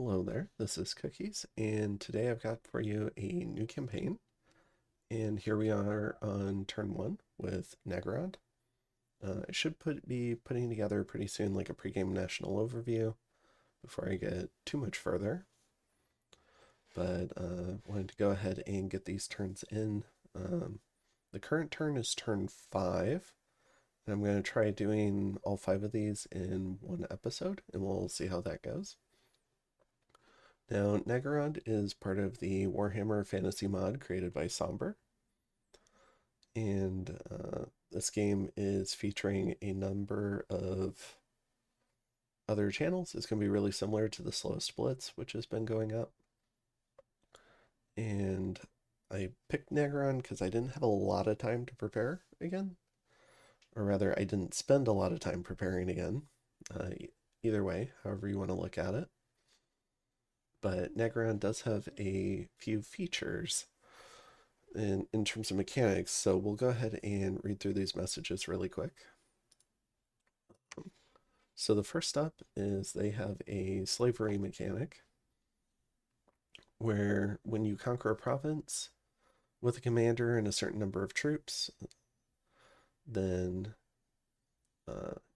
Hello there, this is Cookies, and today I've got for you a new campaign. And here we are on turn one with Naggarond. I should be putting together pretty soon like a pregame national overview before I get too much further. But wanted to go ahead and get these turns in. The current turn is turn 5, and I'm going to try doing all 5 of these in one episode, and we'll see how that goes. Now, Naggarond is part of the Warhammer fantasy mod created by Sombre, and this game is featuring a number of other channels. It's going to be really similar to the Slowest Blitz, which has been going up. And I picked Naggarond because I didn't have a lot of time to prepare again. Or rather, I didn't spend a lot of time preparing again. Either way, however you want to look at it. But Naggarond does have a few features in terms of mechanics, so we'll go ahead and read through these messages really quick. So the first up is they have a slavery mechanic where when you conquer a province with a commander and a certain number of troops, then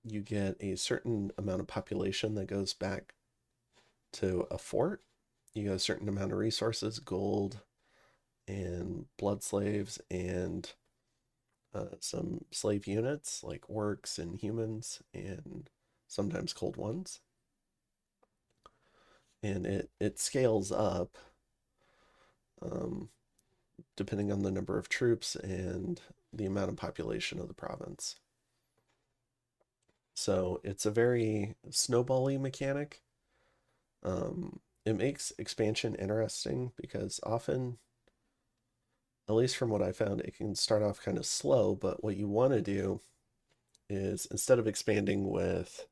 you get a certain amount of population that goes back to a fort. You get a certain amount of resources, gold, and blood slaves, and some slave units like orcs and humans, and sometimes cold ones. And it scales up depending on the number of troops and the amount of population of the province. So it's a very snowbally mechanic. It makes expansion interesting because often, at least from what I found, it can start off kind of slow, but what you want to do is instead of expanding with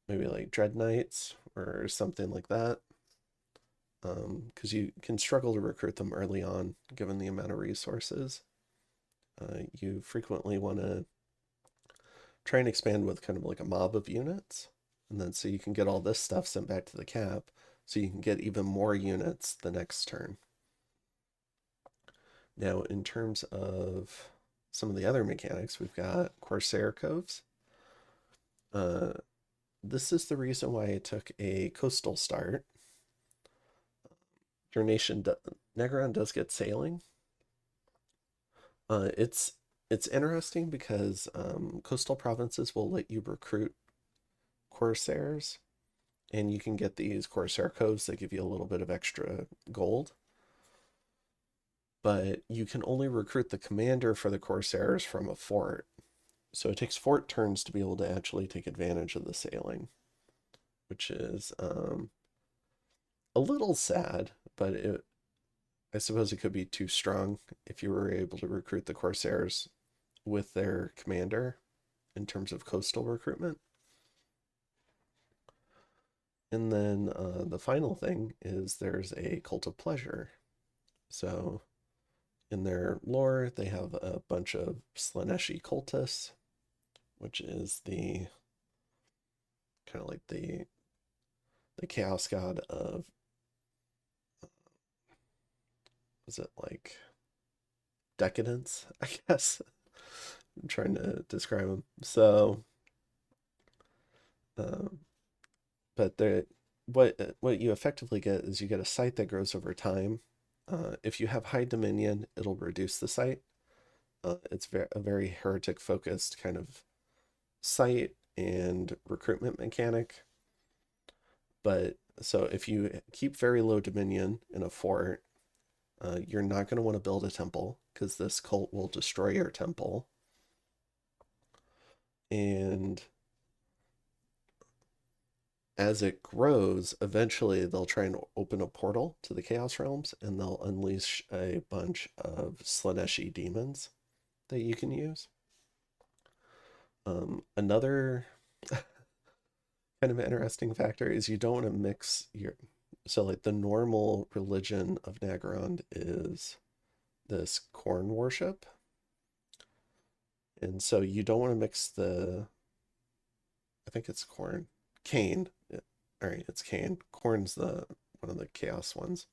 maybe like Dread Knights or something like that, because you can struggle to recruit them early on given the amount of resources. You frequently want to try and expand with kind of like a mob of units, and then so you can get all this stuff sent back to the cap, so you can get even more units the next turn. Now, in terms of some of the other mechanics, we've got Corsair Coves. This is the reason why I took a coastal start. Your nation, Naggarond does get sailing. It's interesting because coastal provinces will let you recruit corsairs, and you can get these Corsair Coves that give you a little bit of extra gold. But you can only recruit the commander for the Corsairs from a fort. So it takes fort turns to be able to actually take advantage of the sailing, which is a little sad, but I suppose it could be too strong if you were able to recruit the Corsairs with their commander in terms of coastal recruitment. And then the final thing is there's a cult of pleasure. So in their lore, they have a bunch of Slaaneshi cultists, which is the kind of like the chaos god of, was it like decadence, I guess. I'm trying to describe them. So, um, but what you effectively get is you get a site that grows over time. If you have high dominion, it'll reduce the site. It's a very heretic focused kind of site and recruitment mechanic. But so if you keep very low dominion in a fort, you're not going to want to build a temple because this cult will destroy your temple. And as it grows, eventually they'll try and open a portal to the Chaos Realms, and they'll unleash a bunch of Slaaneshi demons that you can use. Another kind of interesting factor is you don't want to mix your, so like the normal religion of Naggarond is this Khorne worship, and so you don't want to mix the, I think it's Khorne, Cain, All right, it's Cain. Khorne's the one of the chaos ones.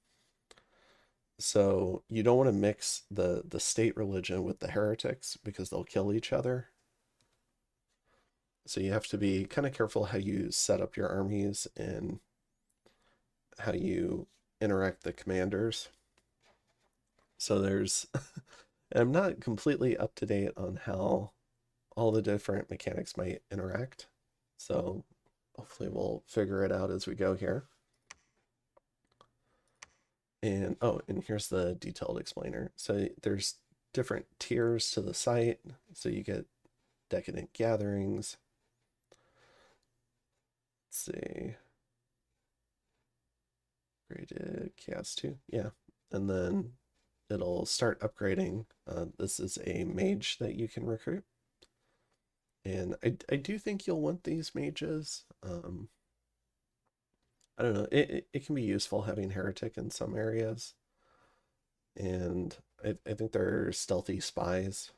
So you don't want to mix the state religion with the heretics because they'll kill each other. So you have to be kind of careful how you set up your armies and how you interact the commanders. So there's, I'm not completely up to date on how all the different mechanics might interact. So hopefully we'll figure it out as we go here. And oh, and here's the detailed explainer. So there's different tiers to the site. So you get decadent gatherings. Let's see. Graded chaos 2. Yeah. And then it'll start upgrading. This is a mage that you can recruit. And I do think you'll want these mages. I don't know. It can be useful having heretic in some areas. And I think they're stealthy spies.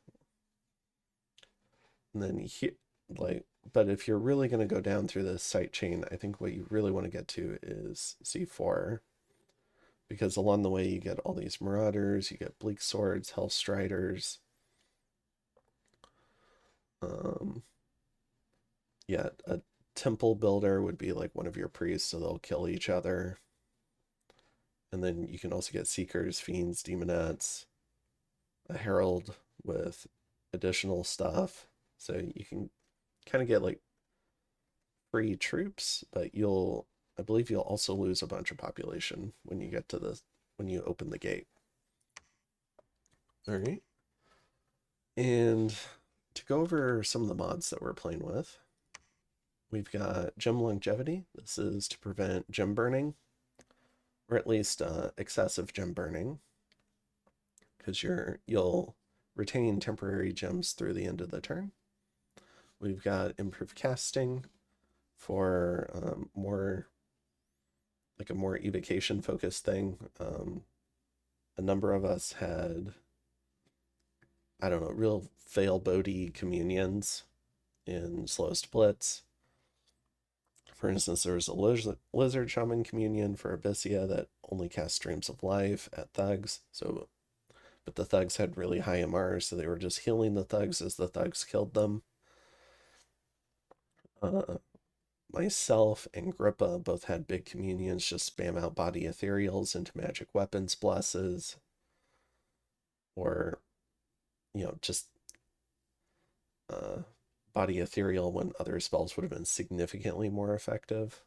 And then like, but if you're really going to go down through the site chain, I think what you really want to get to is C4. Because along the way you get all these marauders, you get bleak swords, hell striders. Yeah, a temple builder would be like one of your priests, so they'll kill each other. And then you can also get seekers, fiends, demonettes, a herald with additional stuff. So you can kind of get like free troops, but I believe you'll also lose a bunch of population when you get to when you open the gate. All right. And to go over some of the mods that we're playing with, we've got gem longevity. This is to prevent gem burning, or at least excessive gem burning, because you'll retain temporary gems through the end of the turn. We've got improved casting for more like a more evocation focused thing. A number of us had, I don't know, real fail Bodhi communions in Slowest Blitz. For instance, there was a lizard shaman communion for Abyssia that only cast streams of life at thugs. So, but the thugs had really high MR, so they were just healing the thugs as the thugs killed them. Myself and Grippa both had big communions, just spam out body ethereals into magic weapons blesses, or just body ethereal when other spells would have been significantly more effective.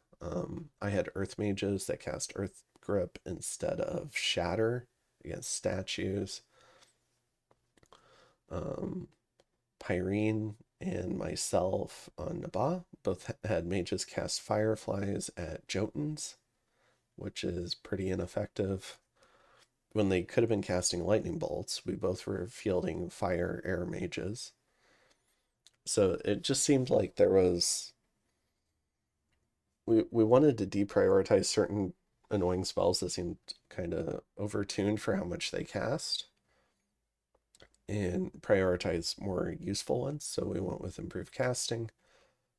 I had earth mages that cast earth grip instead of shatter against statues. Pyrene and myself on Nabah both had mages cast fireflies at Jotuns, which is pretty ineffective. When they could have been casting lightning bolts, we both were fielding fire air mages. So it just seemed like there was we wanted to deprioritize certain annoying spells that seemed kind of overtuned for how much they cast and prioritize more useful ones. So we went with improved casting.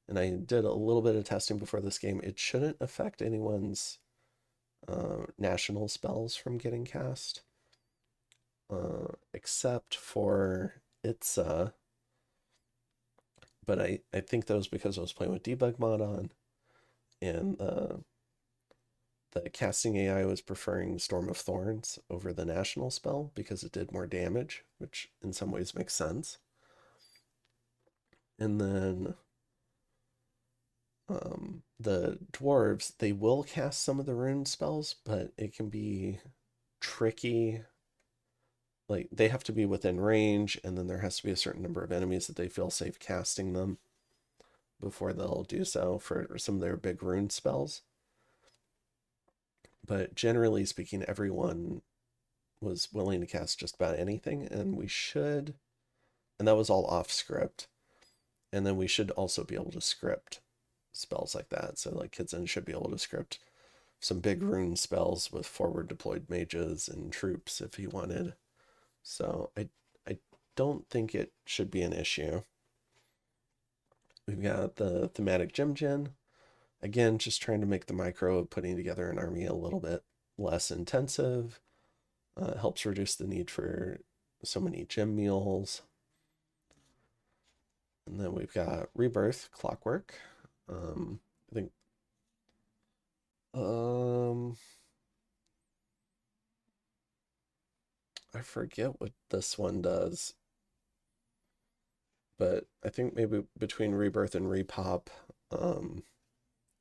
And I did a little bit of testing before this game. It shouldn't affect anyone's national spells from getting cast, except for Itza. But I think that was because I was playing with debug mod on, and the casting AI was preferring Storm of Thorns over the national spell because it did more damage, which in some ways makes sense. And then the dwarves, they will cast some of the rune spells, but it can be tricky. Like, they have to be within range, and then there has to be a certain number of enemies that they feel safe casting them before they'll do so for some of their big rune spells. But generally speaking, everyone was willing to cast just about anything, and that was all off script. And then we should also be able to script spells like that. So like Kidzin should be able to script some big rune spells with forward deployed mages and troops if he wanted. So I don't think it should be an issue. We've got the thematic gem gen. Again, just trying to make the micro of putting together an army a little bit less intensive. Helps reduce the need for so many gem mules. And then we've got Rebirth, Clockwork. I think I forget what this one does, but I think maybe between Rebirth and Repop,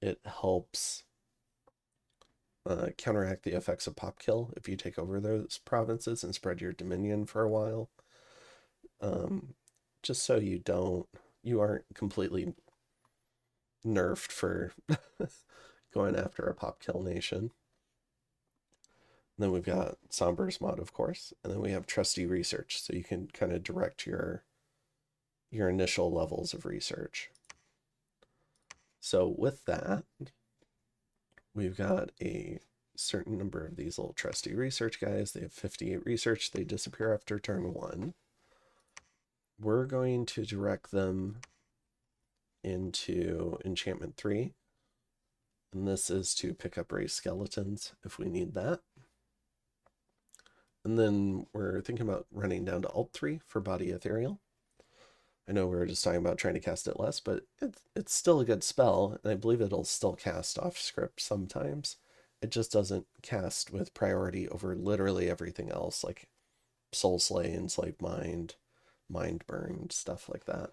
it helps counteract the effects of pop kill if you take over those provinces and spread your dominion for a while. Just so you aren't completely nerfed for going after a pop kill nation. And then we've got Sombre's mod, of course, and then we have Trusty Research, so you can kind of direct your initial levels of research. So with that, we've got a certain number of these little Trusty Research guys. They have 58 research. They disappear after turn 1. We're going to direct them into Enchantment 3. And this is to pick up raised skeletons if we need that. And then we're thinking about running down to Alt 3 for Body Ethereal. I know we were just talking about trying to cast it less, but it's still a good spell, and I believe it'll still cast off script sometimes. It just doesn't cast with priority over literally everything else, like Soul Slay, Enslaved Mind, Mind Burned, stuff like that.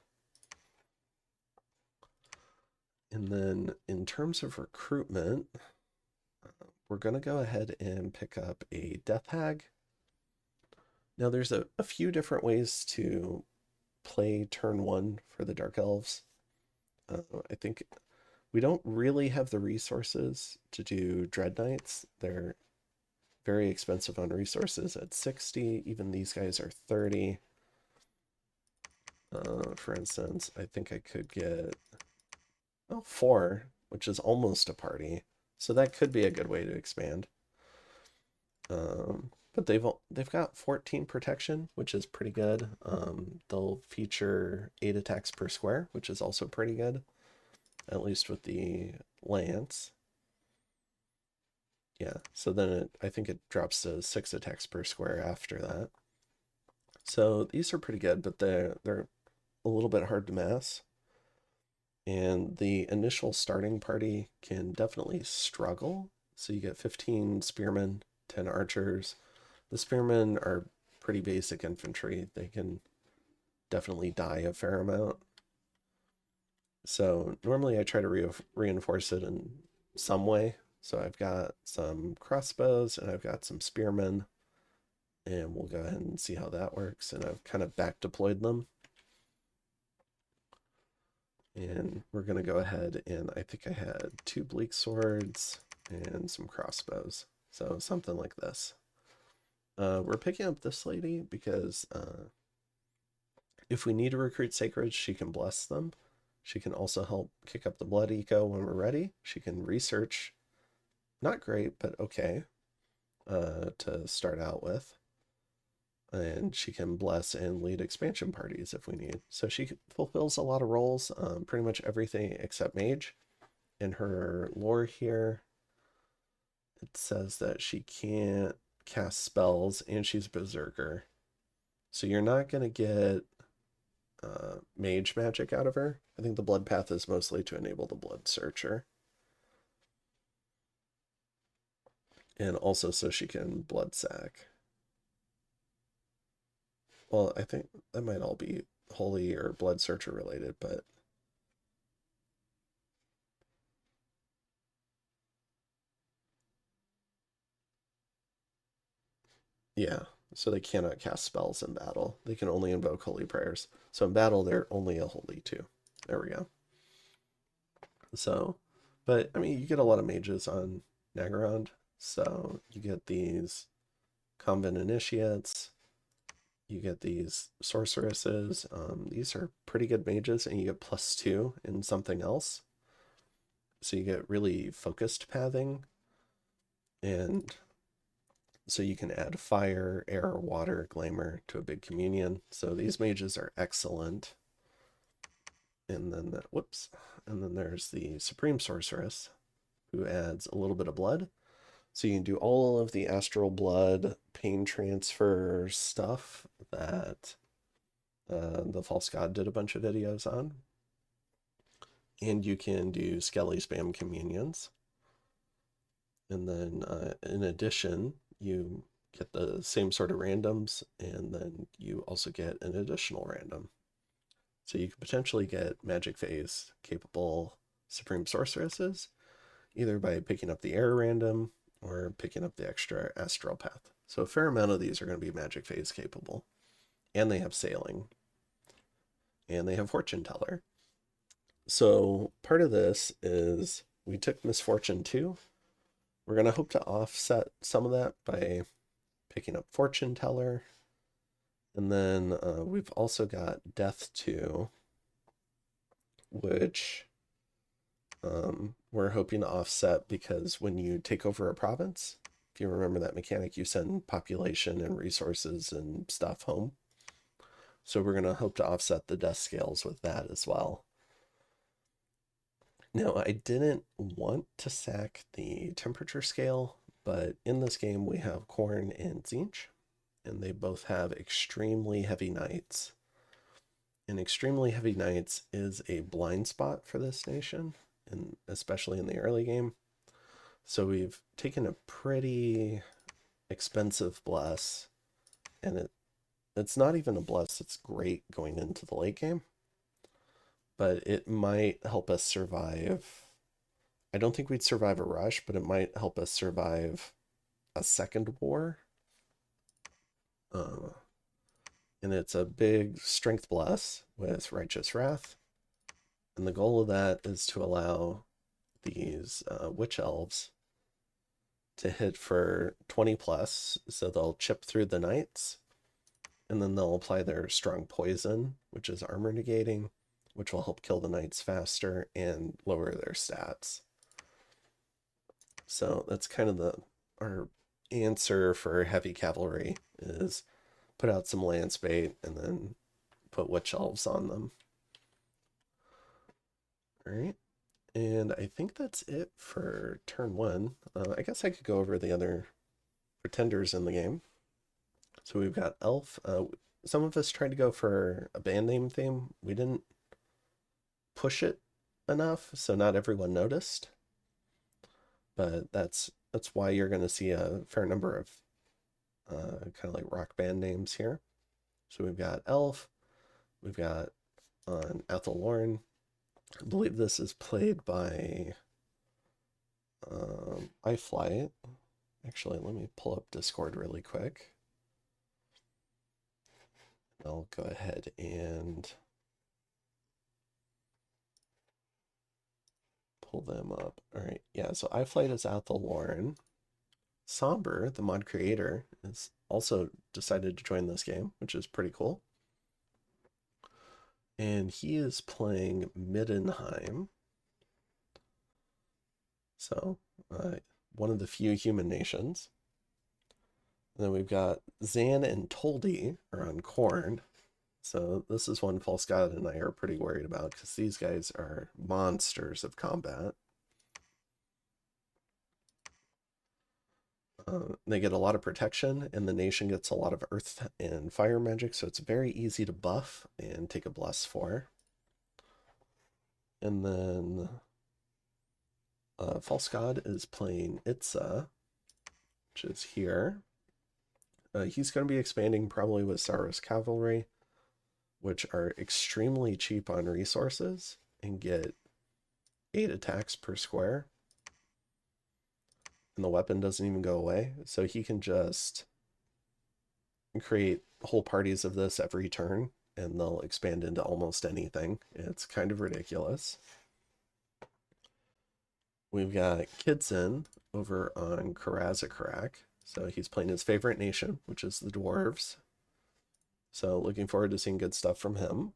And then in terms of recruitment, we're going to go ahead and pick up a Death Hag. Now there's a few different ways to play turn 1 for the Dark Elves. I think we don't really have the resources to do Dread Knights. They're very expensive on resources at 60. Even these guys are 30. For instance, I think I could get 4, which is almost a party. So that could be a good way to expand. But they've got 14 protection, which is pretty good. They'll feature 8 attacks per square, which is also pretty good, at least with the lance. Yeah, so then I think it drops to 6 attacks per square after that. So these are pretty good, but they're a little bit hard to mass. And the initial starting party can definitely struggle. So you get 15 spearmen, 10 archers. The spearmen are pretty basic infantry. They can definitely die a fair amount. So normally I try to reinforce it in some way. So I've got some crossbows and I've got some spearmen. And we'll go ahead and see how that works. And I've kind of back deployed them. And we're going to go ahead and I think I had 2 bleak swords and some crossbows. So something like this. We're picking up this lady because if we need to recruit sacred, she can bless them. She can also help kick up the blood eco when we're ready. She can research, not great, but okay, to start out with. And she can bless and lead expansion parties if we need. So she fulfills a lot of roles, pretty much everything except mage. In her lore here, it says that she can't cast spells and she's berserker. So you're not going to get mage magic out of her. I think the blood path is mostly to enable the blood searcher. And also so she can blood sack. Well, I think that might all be holy or blood searcher related, but yeah, so they cannot cast spells in battle. They can only invoke holy prayers. So in battle, they're only a holy 2. There we go. So, but I mean, you get a lot of mages on Naggarond. So you get these convent initiates. You get these sorceresses. These are pretty good mages, and you get +2 in something else. So you get really focused pathing. And so you can add fire, air, water, glamour to a big communion. So these mages are excellent. And then, whoops, and then there's the Supreme Sorceress, who adds a little bit of blood. So you can do all of the astral blood pain transfer stuff that the False God did a bunch of videos on. And you can do Skelly Spam Communions. And then in addition, you get the same sort of randoms, and then you also get an additional random. So you could potentially get Magic Phase capable Supreme Sorceresses, either by picking up the Air random or picking up the extra Astral Path. So a fair amount of these are going to be Magic Phase capable. And they have Sailing. And they have Fortune Teller. So part of this is we took Misfortune 2. We're going to hope to offset some of that by picking up Fortune Teller. And then we've also got Death 2, which we're hoping to offset because when you take over a province, if you remember that mechanic, you send population and resources and stuff home. So we're going to hope to offset the death scales with that as well. Now, I didn't want to sack the temperature scale, but in this game we have Khorne and Tzeentch, and they both have extremely heavy knights. And extremely heavy knights is a blind spot for this nation, and especially in the early game. So we've taken a pretty expensive bless, and it's not even a bless that's great going into the late game, but it might help us survive. I don't think we'd survive a rush, but it might help us survive a second war. And it's a big strength bless with Righteous Wrath. And the goal of that is to allow these witch elves to hit for 20 plus, so they'll chip through the knights, and then they'll apply their strong poison, which is armor negating, which will help kill the knights faster and lower their stats. So that's kind of our answer for heavy cavalry is put out some lance bait and then put witch elves on them. All right. And I think that's it for turn 1. I guess I could go over the other pretenders in the game. So we've got Elf. Some of us tried to go for a band name theme. We didn't push it enough, so not everyone noticed. But that's why you're going to see a fair number of kind of like rock band names here. So we've got Elf. We've got on Athel Loren. I believe this is played by iFlyte. Actually, let me pull up Discord really quick. I'll go ahead and pull them up. All right, yeah, so iFlyte is Athel Loren. Sombre, the mod creator, has also decided to join this game, which is pretty cool. And he is playing Middenheim. So, one of the few human nations. And then we've got Zan and Toldi are on Khorne. So this is one False God and I are pretty worried about because these guys are monsters of combat. They get a lot of protection, and the nation gets a lot of earth and fire magic, so it's very easy to buff and take a bless for. And then False God is playing Itza, which is here. He's going to be expanding probably with Saurus Cavalry, which are extremely cheap on resources and get 8 attacks per square. And the weapon doesn't even go away. So he can just create whole parties of this every turn, and they'll expand into almost anything. It's kind of ridiculous. We've got Kidzin over on Karaz-a-Karak. So he's playing his favorite nation, which is the dwarves. So looking forward to seeing good stuff from him.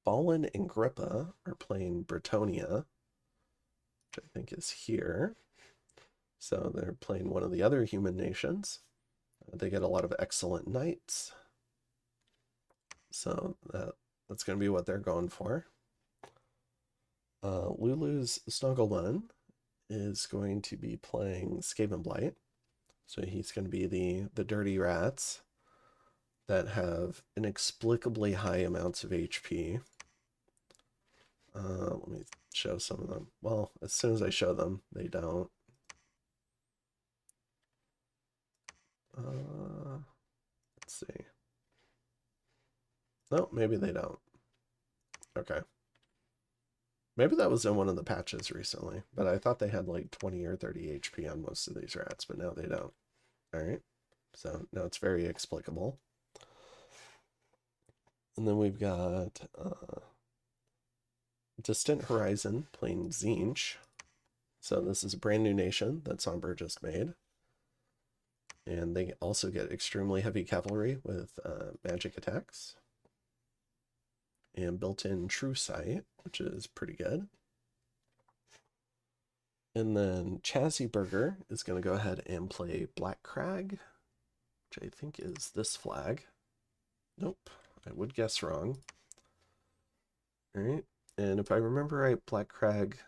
Ballin and Grippa are playing Bretonnia, which I think is here. So they're playing one of the other human nations. They get a lot of excellent knights. So That's going to be what they're going for. LulusSnugglebun is going to be playing Skavenblight. So he's going to be the dirty rats that have inexplicably high amounts of HP. Let me show some of them. Well, as soon as I show them, they don't. Let's see. No, maybe they don't. Okay. Maybe that was in one of the patches recently, but I thought they had like 20 or 30 HP on most of these rats, but now they don't. All right. So now it's very explicable. And then we've got DistantHorizon playing Tzeentch. So this is a brand new nation that Sombre just made. And they also get extremely heavy cavalry with magic attacks. And built-in true sight, which is pretty good. And then ChazzyBurger is going to go ahead and play Black Crag, which I think is this flag. Nope, I would guess wrong. All right, and if I remember right, Black Crag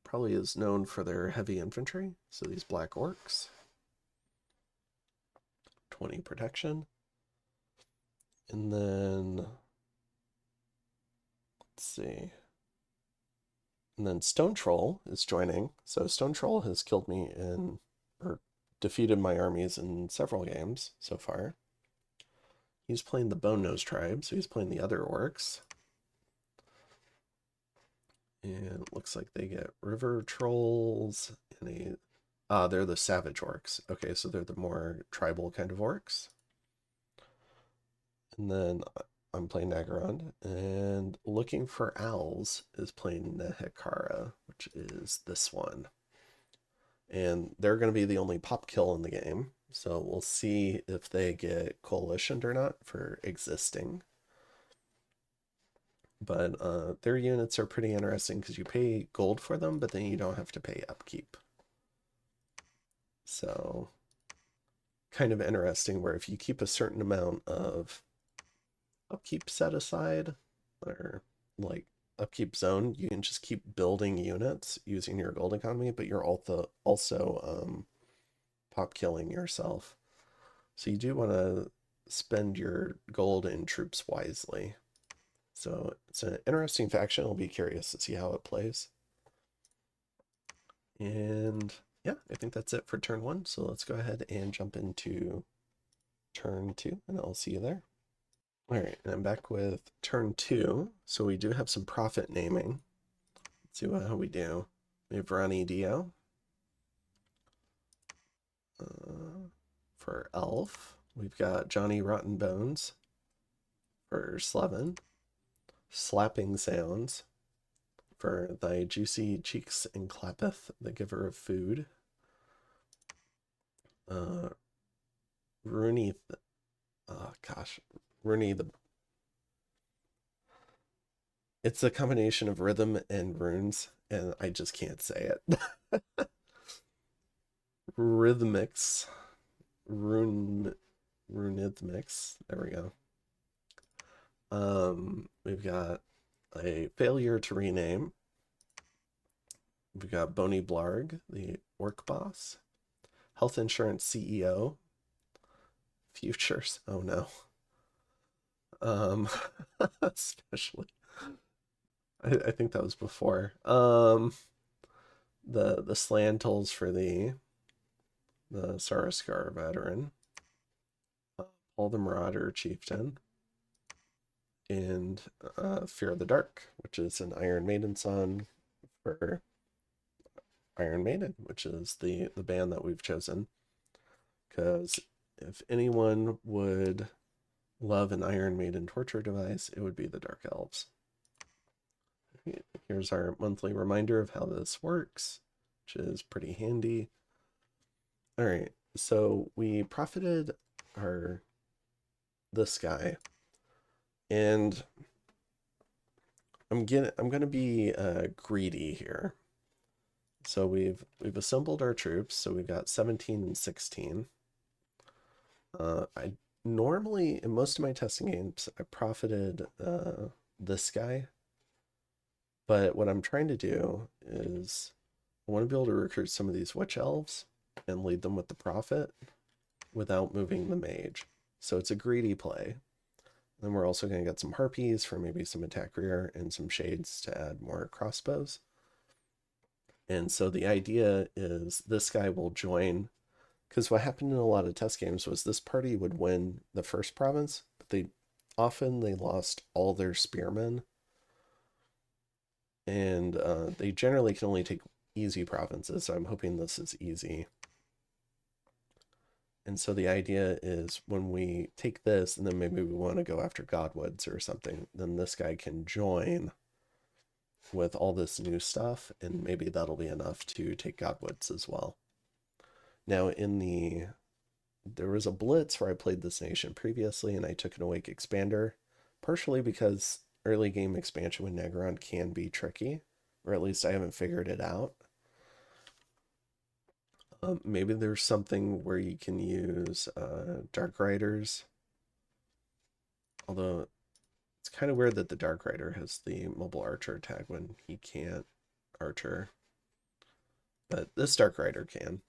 probably is known for their heavy infantry. So these black orcs, 20 protection. And then, let's see. And then Stonetroll is joining. So Stonetroll has killed me or defeated my armies in several games so far. He's playing the Bone Nose tribe, so he's playing the other orcs. And it looks like they get river trolls and they're the savage orcs. Okay, so they're the more tribal kind of orcs. And then I'm playing Naggarond, and LookingForOwls is playing Nehekhara, which is this one. And they're going to be the only pop kill in the game. So we'll see if they get coalitioned or not for existing. But their units are pretty interesting because you pay gold for them, but then you don't have to pay upkeep. So kind of interesting where if you keep a certain amount of upkeep set aside, or like upkeep zone, you can just keep building units using your gold economy, but you're also pop killing yourself. So you do want to spend your gold in troops wisely. So it's an interesting faction. I'll be curious to see how it plays. And yeah, I think that's it for turn 1. So let's go ahead and jump into turn 2, and I'll see you there. All right, and I'm back with turn 2. So we do have some profit naming. Let's see how we do. We have Ronnie Dio for Elf. We've got Johnny Rotten Bones for Slevin. Slapping Sounds for Thy Juicy Cheeks and Clappeth, the Giver of Food. Rooney, Rooney the... It's a combination of rhythm and runes, and I just can't say it. Rhythmics. Runithmics. There we go. We've got a failure to rename. We've got Bony Blarg, the orc boss. Health insurance CEO. Futures. Oh no. Especially. I think that was before. The Slantles for the Saraskar veteran. Paul the Marauder Chieftain. And Fear of the Dark, which is an Iron Maiden song for Iron Maiden, which is the band that we've chosen. Because if anyone would love an Iron Maiden torture device, it would be the Dark Elves. Here's our monthly reminder of how this works, which is pretty handy. All right, so we profited this guy, and I'm gonna be greedy here. So we've assembled our troops. So we've got 17 and 16. I normally, in most of my testing games, I profited this guy. But what I'm trying to do is I want to be able to recruit some of these witch elves and lead them with the prophet without moving the mage. So it's a greedy play. Then we're also going to get some harpies for maybe some attack rear and some shades to add more crossbows. And so the idea is this guy will join, because what happened in a lot of test games was this party would win the first province, but they lost all their spearmen, and they generally can only take easy provinces. So I'm hoping this is easy. And so the idea is when we take this and then maybe we want to go after Godwoods or something, then this guy can join with all this new stuff, and maybe that'll be enough to take Godwoods as well. Now there was a blitz where I played this nation previously and I took an Awake Expander, partially because early game expansion with Naggarond can be tricky, or at least I haven't figured it out. Maybe there's something where you can use Dark Riders. Although it's kind of weird that the Dark Rider has the mobile archer tag when he can't archer. But this Dark Rider can.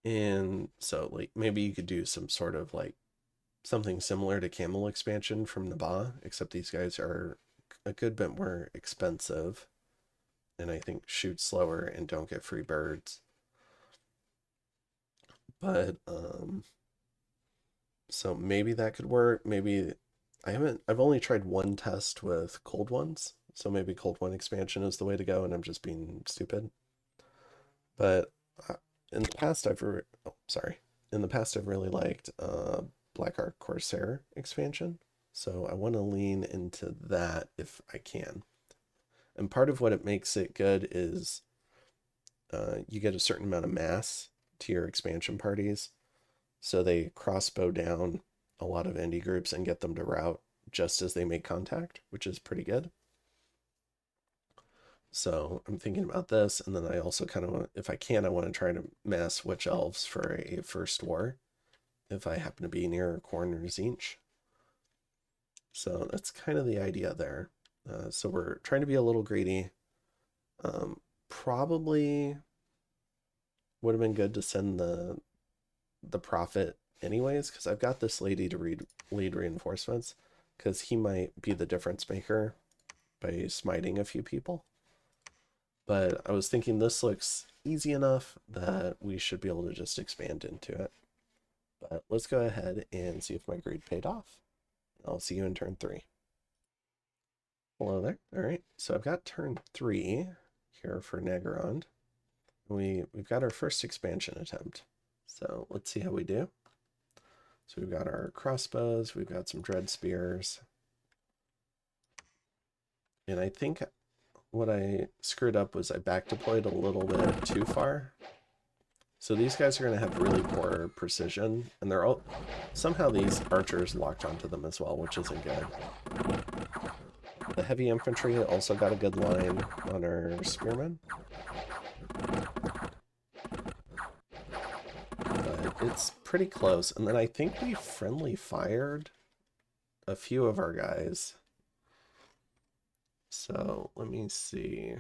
And so like maybe you could do some sort of like something similar to Camel expansion from Nabaa, except these guys are a good bit more expensive. And I think shoot slower and don't get free birds. But so maybe that could work. Maybe I've only tried one test with cold ones, so maybe cold one expansion is the way to go, and I'm just being stupid. But in the past in the past I've really liked Black Ark Corsair expansion, so I want to lean into that if I can. And part of what it makes it good is you get a certain amount of mass to your expansion parties. So they crossbow down a lot of indie groups and get them to route just as they make contact, which is pretty good. So I'm thinking about this. And then I also kind of want, if I can, I want to try to mass witch elves for a first war if I happen to be near Khorne or Tzeentch. So that's kind of the idea there. So we're trying to be a little greedy. Probably would have been good to send the prophet anyways, because I've got this lady to lead reinforcements, because he might be the difference maker by smiting a few people. But I was thinking this looks easy enough that we should be able to just expand into it. But let's go ahead and see if my greed paid off. I'll see you in turn 3. Hello there. All right, so I've got turn 3 here for Naggarond. We've got our first expansion attempt. So let's see how we do. So we've got our crossbows, we've got some dread spears. And I think what I screwed up was I back deployed a little bit too far. So these guys are going to have really poor precision, and they're all somehow these archers locked onto them as well, which isn't good. The heavy infantry also got a good line on our spearmen. But it's pretty close. And then I think we friendly fired a few of our guys. So let me see.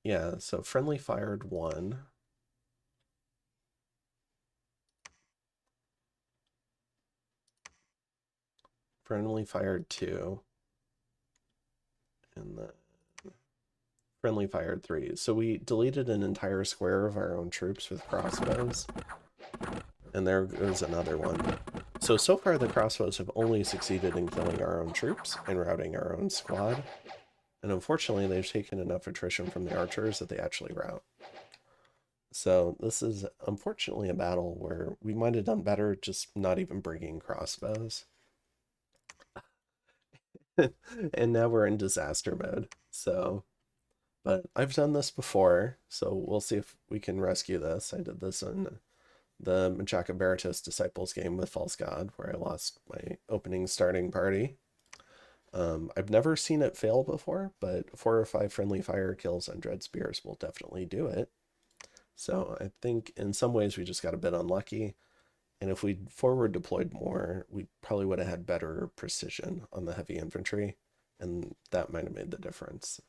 Yeah, so friendly fired 1. Friendly fired 2. And then friendly fired 3. So we deleted an entire square of our own troops with crossbows. And there goes another one. So far the crossbows have only succeeded in killing our own troops and routing our own squad. And unfortunately, they've taken enough attrition from the archers that they actually rout. So this is unfortunately a battle where we might have done better just not even bringing crossbows. And now we're in disaster mode. So, but I've done this before, so we'll see if we can rescue this. I did this in the Machaka Baratus Disciples game with False God, where I lost my opening starting party. I've never seen it fail before, but 4 or 5 friendly fire kills on Dread Spears will definitely do it. So I think in some ways we just got a bit unlucky. And if we'd forward deployed more, we probably would have had better precision on the heavy infantry, and that might have made the difference.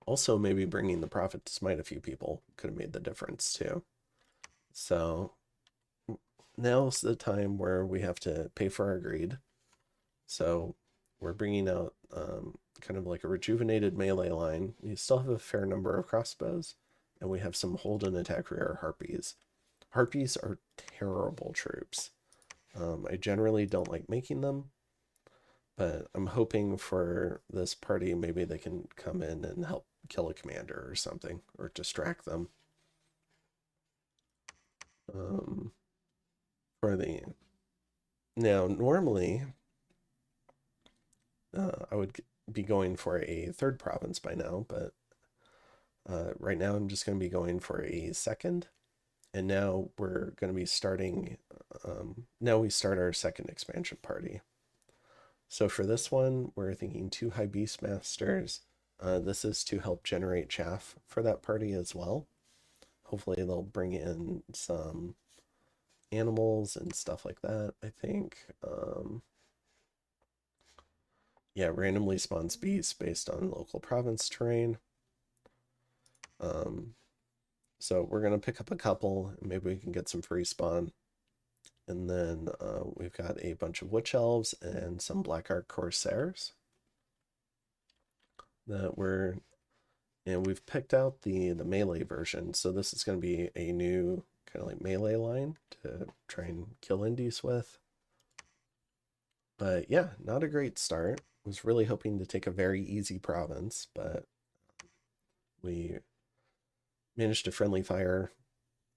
Also, maybe bringing the prophet to smite a few people could have made the difference too. So now's the time where we have to pay for our greed. So we're bringing out kind of like a rejuvenated melee line. We still have a fair number of crossbows, and we have some hold and attack rear harpies. Harpies are terrible troops. I generally don't like making them, but I'm hoping for this party maybe they can come in and help kill a commander or something, or distract them. For the now normally I would be going for a third province by now, but right now I'm just going to be going for a second. And now we're going to be starting, now we start our second expansion party. So for this one, we're thinking 2 high beastmasters. This is to help generate chaff for that party as well. Hopefully they'll bring in some animals and stuff like that, I think. Yeah, randomly spawns beasts based on local province terrain. So we're going to pick up a couple, and maybe we can get some free spawn. And then we've got a bunch of witch elves and some Black Ark Corsairs that we've picked out the melee version. So this is going to be a new kind of like melee line to try and kill indies with. But yeah, not a great start. Was really hoping to take a very easy province, but we managed to friendly fire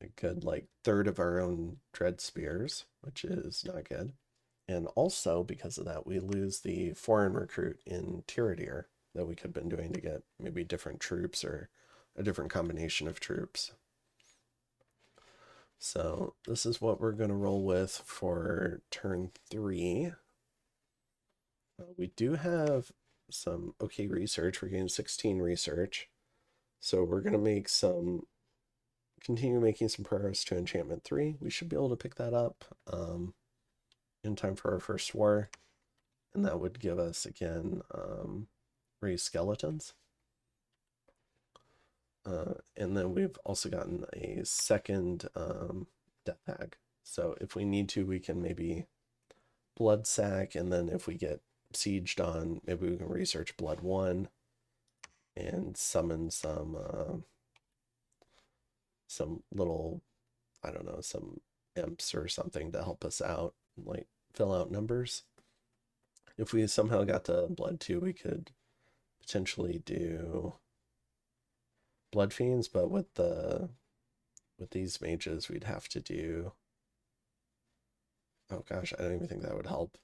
a good like third of our own dread spears, which is not good. And also because of that, we lose the foreign recruit in Tiradir that we could have been doing to get maybe different troops or a different combination of troops. So this is what we're going to roll with for turn 3. We do have some okay research. We're getting 16 research. So we're going to continue making some progress to enchantment 3. We should be able to pick that up in time for our first war. And that would give us, again, raised skeletons. And then we've also gotten a second death hag. So if we need to, we can maybe blood sack, and then if we get sieged on, maybe we can research blood 1 and summon some little, I don't know, some imps or something to help us out, like fill out numbers. If we somehow got to blood 2, we could potentially do blood fiends, but with these mages, we'd have to do, oh gosh, I don't even think that would help.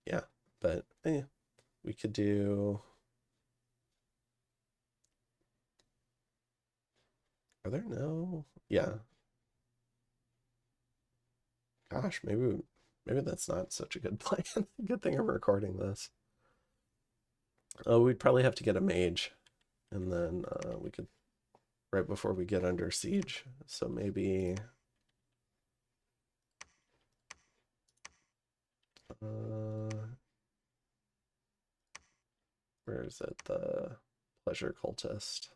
Yeah, but we could do, are there no, yeah. Gosh, maybe that's not such a good plan. Good thing I'm recording this. Oh, we'd probably have to get a mage, and then we could, right before we get under siege. So maybe where is it? The pleasure cultist.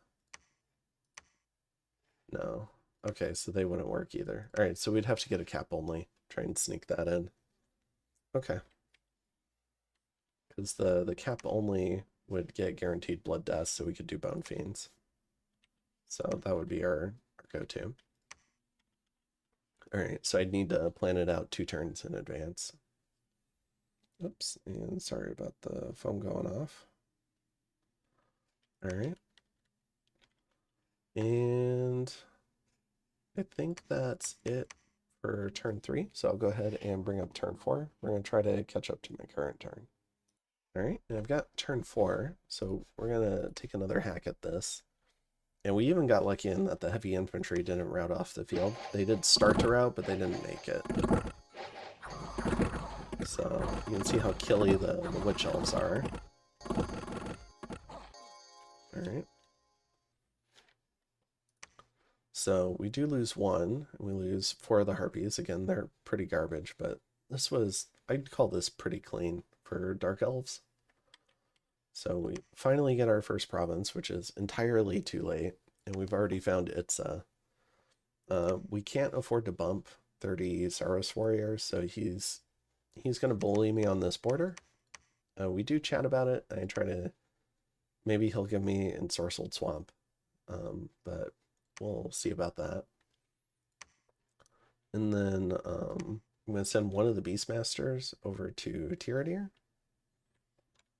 No. Okay, so they wouldn't work either. All right, so we'd have to get a cap only. Try and sneak that in. Okay. Because the cap only would get guaranteed blood death, so we could do bone fiends. So that would be our go-to. All right, so I'd need to plan it out 2 turns in advance. Oops, and sorry about the phone going off. All right. And I think that's it for turn 3. So I'll go ahead and bring up turn 4. We're going to try to catch up to my current turn. All right, and I've got turn 4. So we're going to take another hack at this. And we even got lucky in that the heavy infantry didn't rout off the field. They did start to rout, but they didn't make it. So you can see how killy the witch elves are. All right. So we do lose one, and we lose 4 of the harpies. Again, they're pretty garbage, but this was, I'd call this pretty clean for Dark Elves. So we finally get our first province, which is entirely too late, and we've already found Itza. We can't afford to bump 30 Saros warriors, so he's going to bully me on this border. We do chat about it. I try to, maybe he'll give me Ensorcelled Swamp, but we'll see about that. And then I'm going to send one of the Beastmasters over to Tyranir.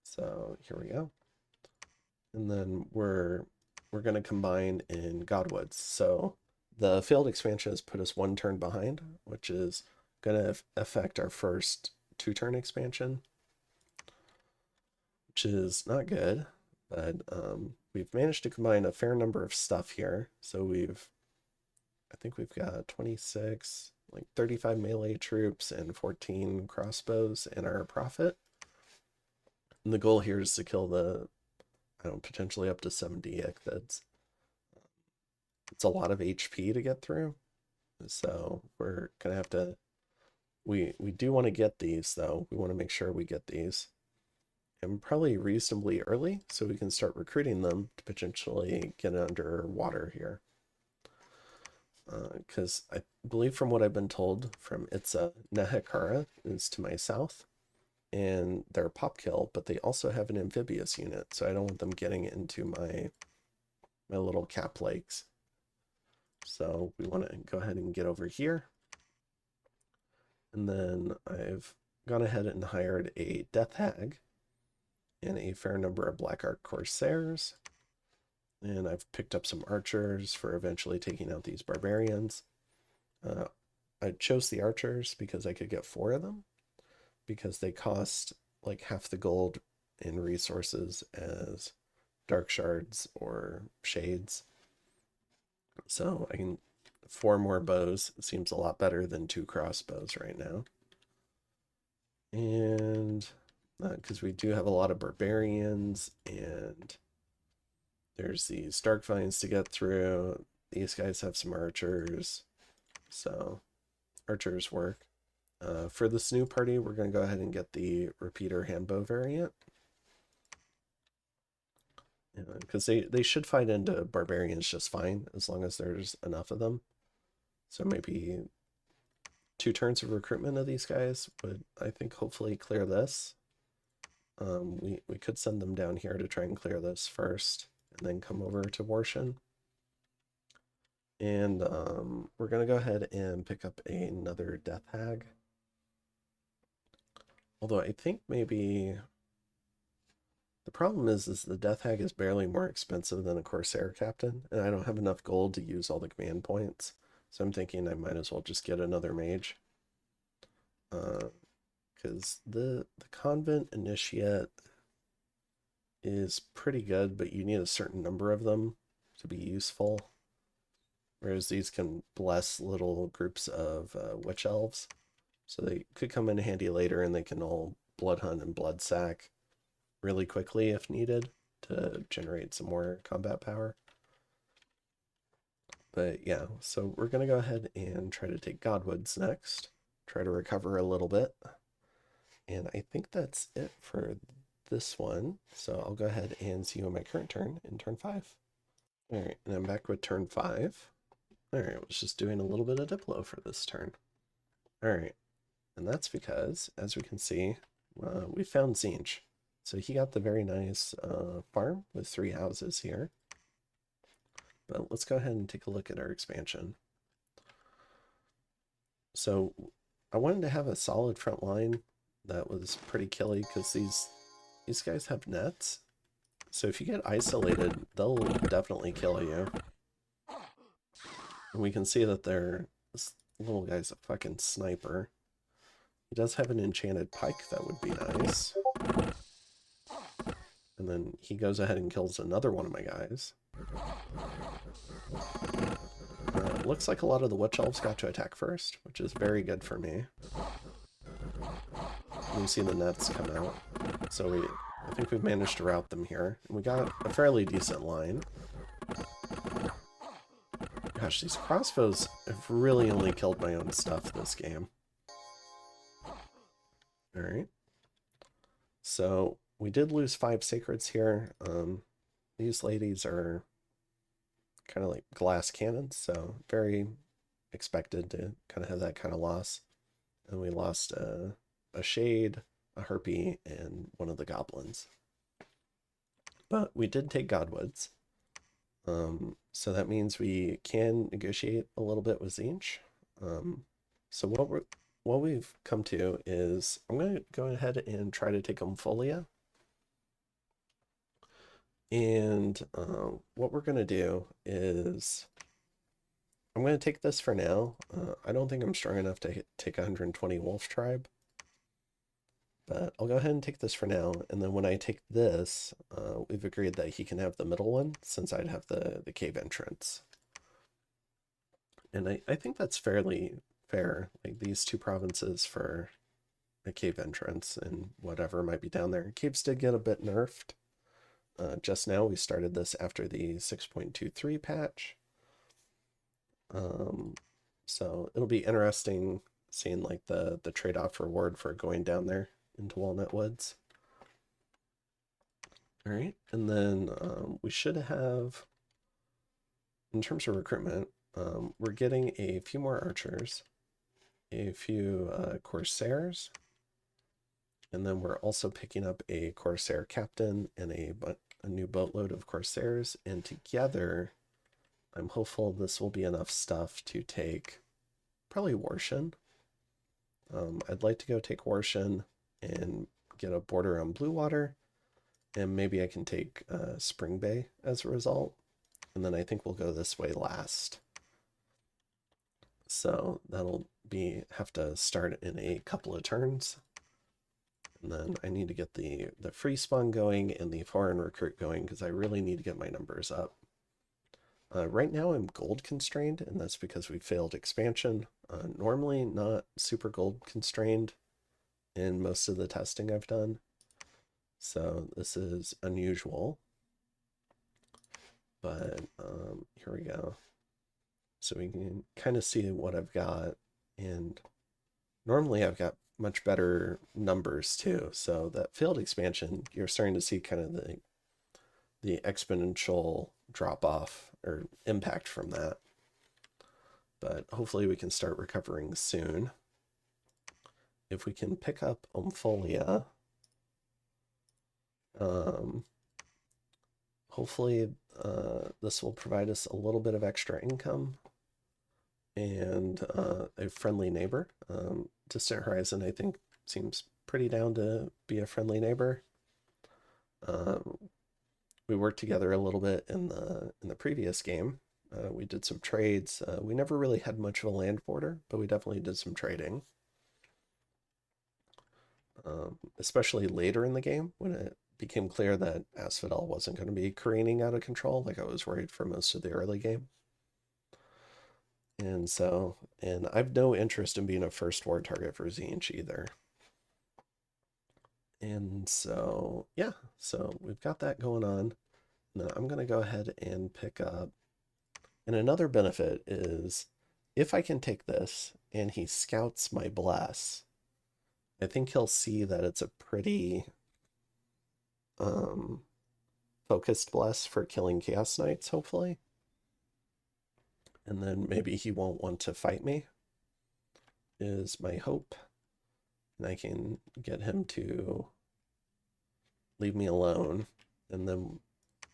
So here we go. And then we're going to combine in Godwoods. So the failed expansion has put us 1 turn behind, which is going to affect our first 2-turn expansion, which is not good. But we've managed to combine a fair number of stuff here. So I think we've got 26, like 35 melee troops and 14 crossbows in our prophet. And the goal here is to kill the, I don't know, potentially up to 70 Ichthids. It's a lot of HP to get through. So we're going to have to, we do want to get these though. We want to make sure we get these. And probably reasonably early so we can start recruiting them to potentially get under water here. Because I believe from what I've been told from Itza, Nehekhara is to my south, and they're pop kill, but they also have an amphibious unit, so I don't want them getting into my little cap lakes. So we want to go ahead and get over here. And then I've gone ahead and hired a Death Hag and a fair number of Black Ark Corsairs. And I've picked up some archers for eventually taking out these barbarians. I chose the archers because I could get 4 of them, because they cost like half the gold in resources as dark shards or shades. So I can 4 more bows. It seems a lot better than 2 crossbows right now. And because we do have a lot of barbarians, and there's these dark vines to get through. These guys have some archers, so archers work. For this new party, we're going to go ahead and get the repeater handbow variant, because they should fight into barbarians just fine as long as there's enough of them. So maybe 2 turns of recruitment of these guys would, I think, hopefully clear this. We could send them down here to try and clear this first, and then come over to Warshin. And we're going to go ahead and pick up another Death Hag. Although I think maybe the problem is the Death Hag is barely more expensive than a Corsair Captain, and I don't have enough gold to use all the command points. So I'm thinking I might as well just get another mage. Because the Convent Initiate is pretty good, but you need a certain number of them to be useful. Whereas these can bless little groups of witch elves. So they could come in handy later, and they can all blood hunt and blood sack really quickly if needed to generate some more combat power. But yeah, so we're going to go ahead and try to take Godwoods next. Try to recover a little bit. And I think that's it for this one. So I'll go ahead and see you on my current turn in turn 5. All right, and I'm back with turn 5. All right, I was just doing a little bit of Diplo for this turn. All right, and that's because, as we can see, we found Tzeentch. So he got the very nice farm with 3 houses here. But let's go ahead and take a look at our expansion. So I wanted to have a solid front line that was pretty killy, because these guys have nets. So if you get isolated, they'll definitely kill you. And we can see that this little guy's a fucking sniper. He does have an enchanted pike that would be nice. And then he goes ahead and kills another one of my guys. Looks like a lot of the Witch Elves got to attack first, which is very good for me. You see the nets come out. So I think we've managed to rout them here. And we got a fairly decent line. Gosh, these crossbows have really only killed my own stuff this game. Alright. So we did lose 5 sacreds here. These ladies are kind of like glass cannons, so very expected to kind of have that kind of loss. And we lost a shade, a harpy, and one of the goblins. But we did take godwoods. So that means we can negotiate a little bit with Tzeentch. So what we've come to is I'm going to go ahead and try to take Umfolia. And what we're going to do is I'm going to take this for now. I don't think I'm strong enough to take 120 Wolf Tribe. But I'll go ahead and take this for now, and then when I take this, we've agreed that he can have the middle one, since I'd have the cave entrance. And I think that's fairly fair, like these 2 provinces for a cave entrance and whatever might be down there. Caves did get a bit nerfed. Just now we started this after the 6.23 patch. So it'll be interesting seeing like the trade-off reward for going down there into Walnut Woods. All right, and then we should have, in terms of recruitment, we're getting a few more archers, a few corsairs, and then we're also picking up a corsair captain and a new boatload of corsairs, and together I'm hopeful this will be enough stuff to take probably Warshin. I'd like to go take Warshin and get a border on Blue Water, and maybe I can take Spring Bay as a result, and then I think we'll go this way last. So that'll have to start in a couple of turns, and then I need to get the free spawn going and the foreign recruit going because I really need to get my numbers up. Right now I'm gold constrained, and that's because we failed expansion. Normally not super gold constrained in most of the testing I've done, so this is unusual. But here we go. So we can kind of see what I've got, and normally I've got much better numbers too. So that failed expansion, you're starting to see kind of the exponential drop off or impact from that. But hopefully we can start recovering soon. If we can pick up Umfolia, hopefully this will provide us a little bit of extra income and a friendly neighbor. DarkSideCookies, I think, seems pretty down to be a friendly neighbor. We worked together a little bit in the previous game. We did some trades. We never really had much of a land border, but we definitely did some trading. Especially later in the game when it became clear that Asphodel wasn't going to be careening out of control like I was worried for most of the early game. And I've no interest in being a first war target for Tzeentch either. And so, yeah, so we've got that going on. Now I'm going to go ahead and pick up. And another benefit is if I can take this and he scouts my bless, I think he'll see that it's a pretty focused bless for killing Chaos Knights, hopefully. And then maybe he won't want to fight me, is my hope. And I can get him to leave me alone. And then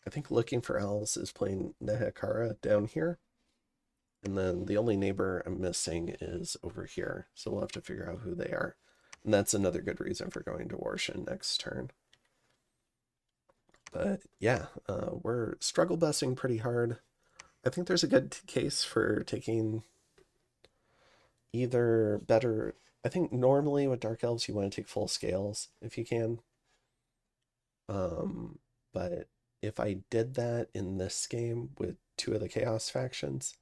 I think LookingForOwls is playing Nehekhara down here. And then the only neighbor I'm missing is over here. So we'll have to figure out who they are. And that's another good reason for going to Warshin next turn. But yeah, we're struggle busing pretty hard. I think there's a good case for taking either better. I think normally with Dark Elves you want to take full scales if you can. But if I did that in this game with 2 of the Chaos factions,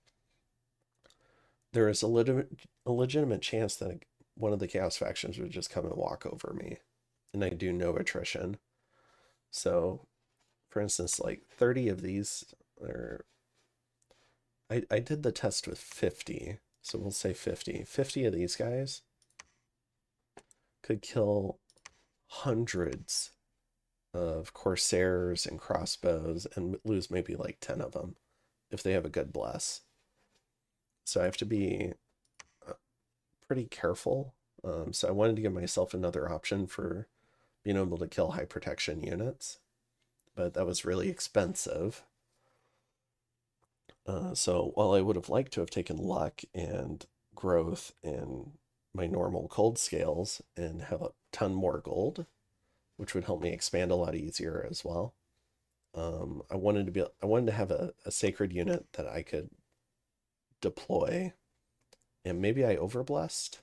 there is a legitimate chance that one of the Chaos factions would just come and walk over me, and I do no attrition. So, for instance, like 30 of these, or I did the test with 50, so we'll say 50. 50 of these guys could kill hundreds of Corsairs and crossbows and lose maybe like 10 of them if they have a good bless. So I have to be pretty careful. So I wanted to give myself another option for being able to kill high protection units, but that was really expensive. So while I would have liked to have taken luck and growth and my normal cold scales and have a ton more gold, which would help me expand a lot easier as well. I wanted to have a sacred unit that I could deploy, and maybe I overblessed.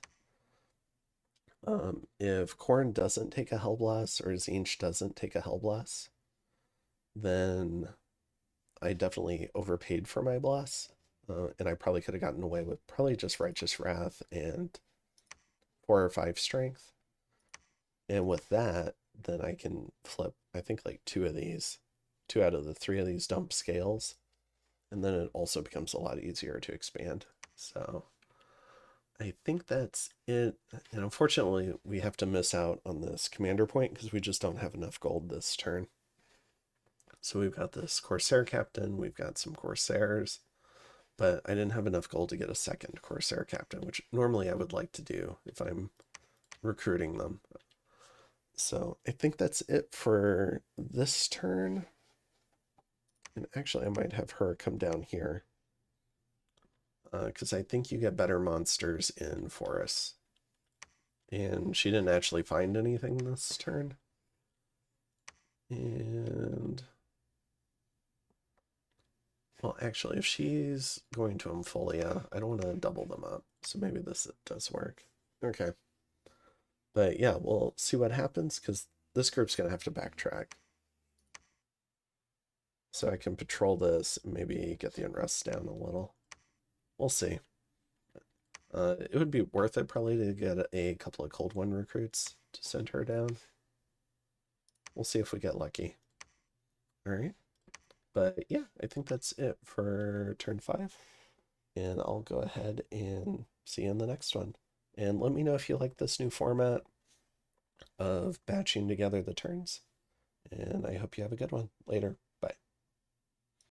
If Khorne doesn't take a Hellbless or Tzeentch doesn't take a Hellbless, then I definitely overpaid for my bless. And I probably could have gotten away with probably just Righteous Wrath and 4 or 5 strength. And with that, then I can flip, I think, like 2 of these, 2 out of the 3 of these dump scales. And then it also becomes a lot easier to expand. So I think that's it. And unfortunately, we have to miss out on this commander point because we just don't have enough gold this turn. So we've got this Corsair captain, we've got some Corsairs, but I didn't have enough gold to get a second Corsair captain, which normally I would like to do if I'm recruiting them. So I think that's it for this turn. And actually, I might have her come down here because I think you get better monsters in forests. And she didn't actually find anything this turn. And well, actually, if she's going to Empholia, I don't want to double them up. So maybe this does work. Okay. But yeah, we'll see what happens because this group's going to have to backtrack. So I can patrol this and maybe get the unrest down a little. We'll see. It would be worth it probably to get a couple of Cold One recruits to send her down. We'll see if we get lucky. All right. But yeah, I think that's it for turn 5. And I'll go ahead and see you in the next one. And let me know if you like this new format of batching together the turns. And I hope you have a good one. Later.